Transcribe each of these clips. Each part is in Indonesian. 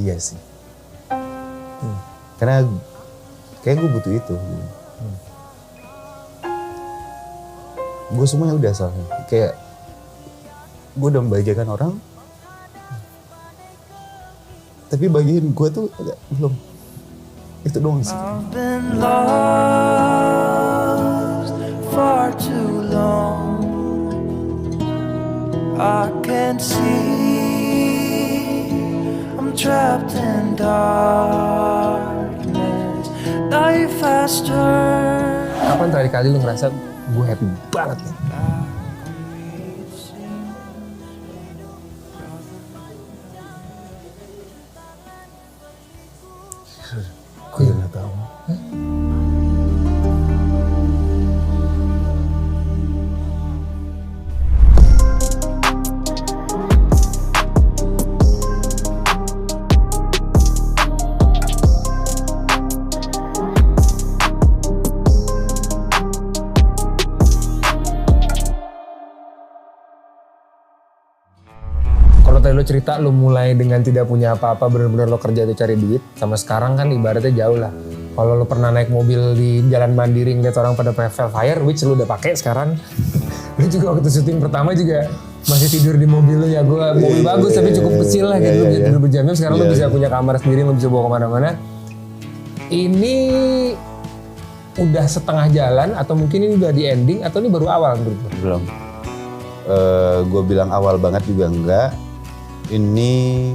Iya sih. Karena kayak gue butuh itu. Gue semuanya udah soalnya. Kayak gue udah membahagiakan orang. Tapi bagian gue tuh belum. Itu doang sih. I've been lost for too long. I can't see. I'm trapped in darkness. Life faster. Kapan terakhir kali lu ngerasa gue happy banget nih? Gue juga gak tau. Kalau tadi lo cerita lo mulai dengan tidak punya apa-apa, benar-benar lo kerja itu cari duit, sama sekarang kan ibaratnya jauh lah. Kalau lo pernah naik mobil di jalan Mandiri ngeliat orang pada pakai Velfire, which lo udah pakai sekarang. Lo juga waktu syuting pertama juga masih tidur di mobil lo ya, gue mobil bagus tapi cukup kecil lah gitu, lo bisa tidur berjam-jam. Sekarang lo bisa punya kamar sendiri, lo bisa bawa kemana-mana. Ini udah setengah jalan atau mungkin ini udah di ending atau ini baru awal menurut lo? Belum. Gue bilang awal banget juga enggak. Ini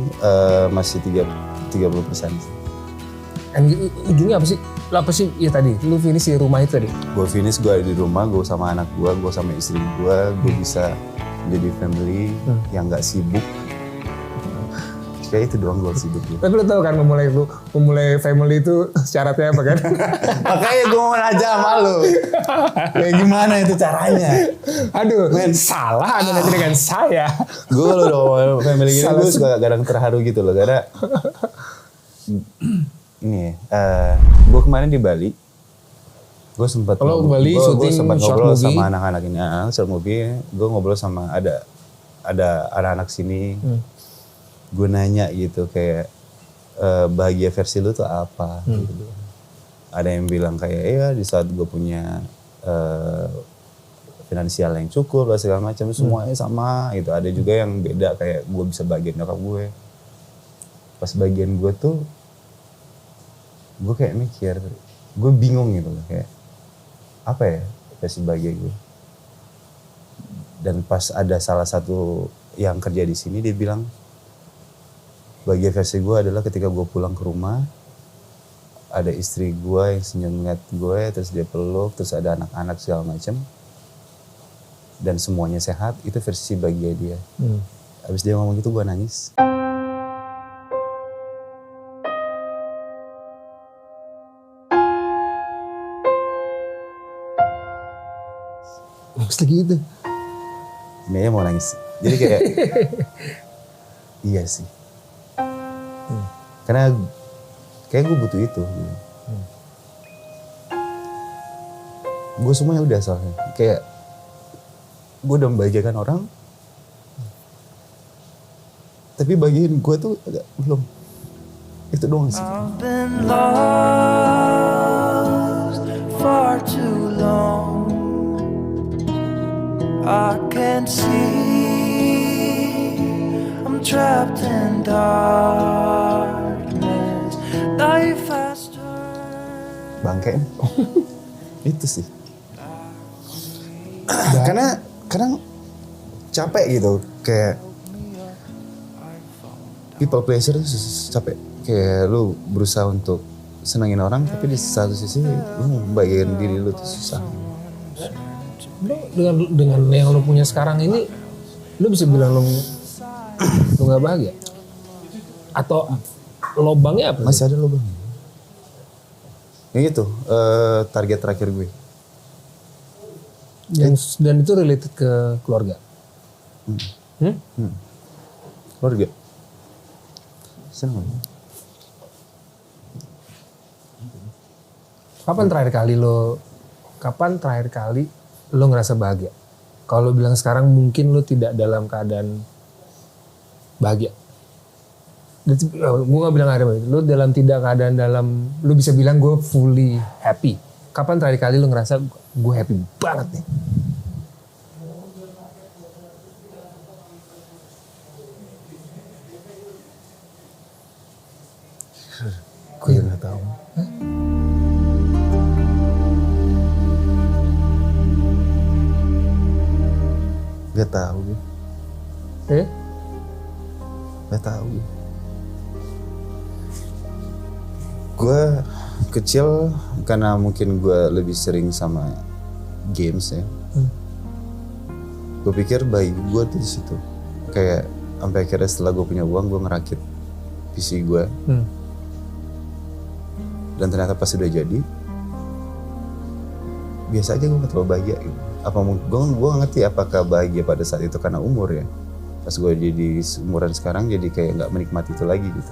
masih 30%. Ujungnya apa sih? Lo apa sih? Ya tadi, lu finish di rumah itu tadi? Gue finish, gue di rumah, gue sama anak gue sama istri gue bisa jadi family yang gak sibuk. Kayak itu doang gue sibuk gitu. Tapi lo tau kan memulai family itu syaratnya apa kan? Makanya gue mau nanya sama lo. Kayak gimana itu caranya? Aduh, salah Anda nanti dengan saya. Gue kalau udah family gini gue suka kadang terharu gitu loh. Karena ini gue kemarin di Bali. Gue sempat Bali syuting sempat short ngobrol movie. sama anak-anak ini. Short movie, gue ngobrol sama ada anak-anak sini. Gue nanya gitu kayak bahagia versi lu tuh apa gitu. Ada yang bilang kayak ya di saat gue punya finansial yang cukup lah segala macam, semuanya sama gitu. Ada juga yang beda kayak gue bisa bagian nyokap gue. Pas bagian gue tuh gue kayak mikir, gue bingung gitu loh kayak apa ya versi bahagia gue. Dan pas ada salah satu yang kerja di sini dia bilang bahagia versi gue adalah ketika gue pulang ke rumah, ada istri gue yang senyum ngeliat gue, terus dia peluk, terus ada anak-anak segala macam, dan semuanya sehat, itu versi bahagia dia. Abis dia ngomong gitu gue nangis. Nangis lagi itu. Dia mau nangis. Jadi kayak iya sih. Karena kayak gue butuh itu. Gue semuanya udah soalnya. Kayak gue udah membahagiakan orang. Tapi bagian gue tuh belum. Itu doang sih. I've been lost for too long. I can't see. I'm trapped in darkness. Life faster. Bangke. Itu sih. Karena kadang capek gitu. Kayak people pleasure tuh capek. Kayak lu berusaha untuk senangin orang, tapi di satu sisi lu bagian diri lu tuh susah. Lo dengan yang lo punya sekarang ini, lo bisa bilang lo nggak bahagia? Atau lobangnya apa? Masih ada lubang. Yang itu target terakhir gue. Dan itu related ke keluarga. Keluarga. Senang. Kapan terakhir kali lo ngerasa bahagia? Kalau lo bilang sekarang mungkin lo tidak dalam keadaan bahagia. Gue gak bilang ada, lu dalam tidak keadaan dalam, lu bisa bilang gue fully happy. Kapan terakhir kali lu ngerasa gue happy banget nih? Gue nggak tahu. Gak tahu. Gak tahu. Gue kecil karena mungkin gue lebih sering sama games ya. Gue pikir bayi gue tuh di situ. Kayak sampai akhirnya setelah gue punya uang gue ngerakit PC gue. Dan ternyata pas sudah jadi, biasa aja gue gak terlalu bahagia gitu. Apa gue ngerti apakah bahagia pada saat itu karena umur ya. Pas gue jadi umuran sekarang jadi kayak nggak menikmati itu lagi gitu.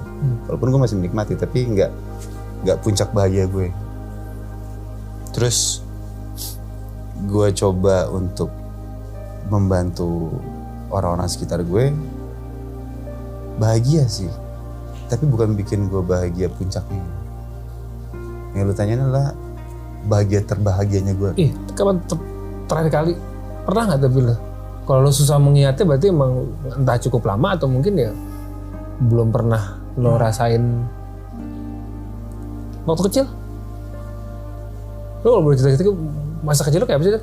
Walaupun gue masih menikmati tapi nggak puncak bahagia gue. Terus gue coba untuk membantu orang-orang sekitar gue, bahagia sih. Tapi bukan bikin gue bahagia puncaknya. Yang lu tanyain adalah bahagia terbahagianya gue. Kapan terakhir kali pernah nggak tapi lo? Kalau lo susah mengingatnya berarti emang entah cukup lama atau mungkin ya belum pernah lo rasain waktu kecil. Lo kalau boleh cerita masa kecil lo kayak apa sih?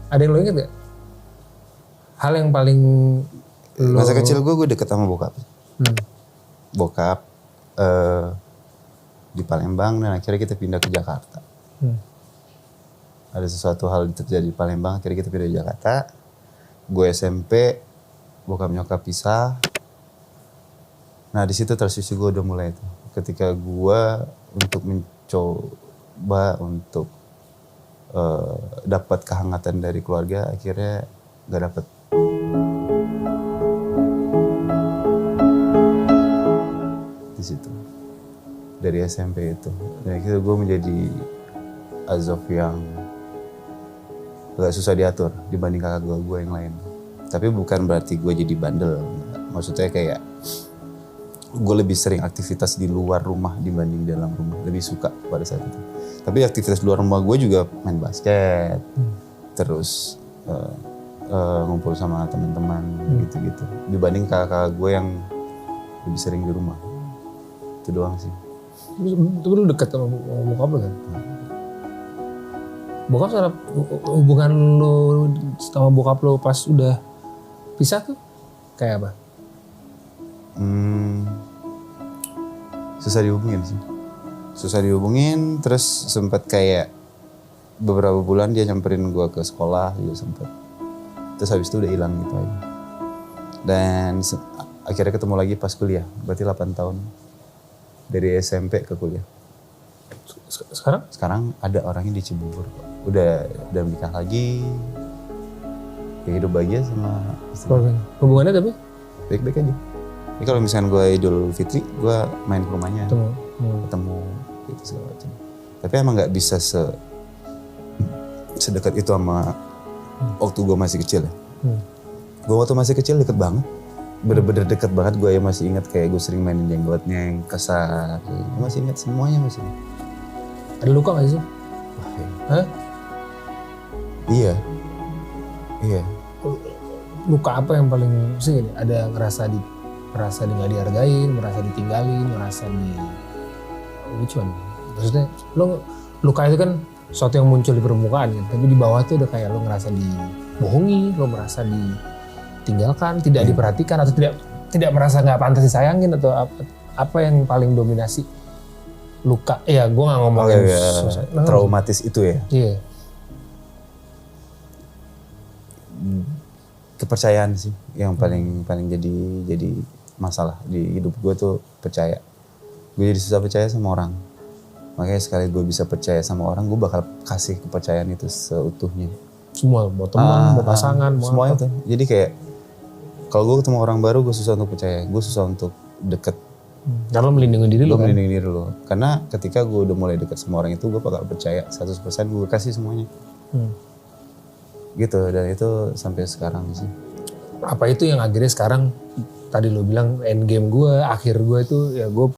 Ada yang lo inget gak? Hal yang paling lo... Masa kecil gue deket sama bokap. Bokap di Palembang dan akhirnya kita pindah ke Jakarta. Ada sesuatu hal terjadi di Palembang, akhirnya kita pindah ke Jakarta. Gue SMP, bokap nyokap pisah. Nah di situ transisi gue udah mulai tuh. Ketika gue untuk mencoba untuk dapat kehangatan dari keluarga, akhirnya gak dapet. Di situ. Dari SMP itu. Dan akhirnya gue menjadi Azof yang agak susah diatur dibanding kakak gue yang lain. Tapi bukan berarti gue jadi bandel. Maksudnya kayak gue lebih sering aktivitas di luar rumah dibanding dalam rumah. Lebih suka pada saat itu. Tapi aktivitas di luar rumah gue juga main basket. Terus ngumpul sama teman-teman gitu-gitu. Dibanding kakak gue yang lebih sering di rumah. Itu doang sih. Tapi lu dekat sama bokap lo kan? Bokap secara hubungan lo sama bokap lo pas udah pisah tuh kayak apa? Susah dihubungin sih. Susah dihubungin, terus sempet kayak beberapa bulan dia nyamperin gue ke sekolah juga sempet. Terus habis itu udah hilang gitu aja. Dan akhirnya ketemu lagi pas kuliah, berarti 8 tahun. Dari SMP ke kuliah. Sekarang? Sekarang ada orangnya di Cibubur. Udah menikah lagi. Ya hidup bahagia sama istri. Hubungannya tapi? Baik-baik aja. Ini kalau misalkan gue Idul Fitri, gue main ke rumahnya. Ketemu gitu segala macam. Tapi emang gak bisa sedekat itu sama waktu gue masih kecil ya. Gue waktu masih kecil deket banget. Bener-bener deket banget, gue ya masih ingat kayak gue sering mainin jenggotnya yang kasar. Gue masih ingat semuanya masih. Ada luka gak sih? Hah? Iya. Luka apa yang paling sih? Ada ngerasa nggak dihargain, merasa ditinggalin, merasa which one? Maksudnya lo luka itu kan sesuatu yang muncul di permukaan kan, tapi di bawah tuh udah kayak lo ngerasa dibohongi, lo merasa ditinggalkan, tidak diperhatikan atau tidak merasa nggak pantas disayangin atau apa yang paling dominasi luka? Ya gue nggak ngomongin traumatis itu ya. Iya. Kepercayaan sih yang paling jadi masalah di hidup gue tuh percaya. Gue jadi susah percaya sama orang. Makanya sekali gue bisa percaya sama orang, gue bakal kasih kepercayaan itu seutuhnya. Semua, mau teman, mau pasangan, mau semuanya apa. tuh. Jadi kayak kalau gue ketemu orang baru, gue susah untuk percaya, gue susah untuk deket. Karena lo melindungi diri lo kan? Melindungi diri lo. Karena ketika gue udah mulai deket sama orang itu, gue bakal percaya 100% gue kasih semuanya. Gitu, dan itu sampai sekarang sih. Apa itu yang akhirnya sekarang tadi lo bilang end game gue, akhir gue itu ya gue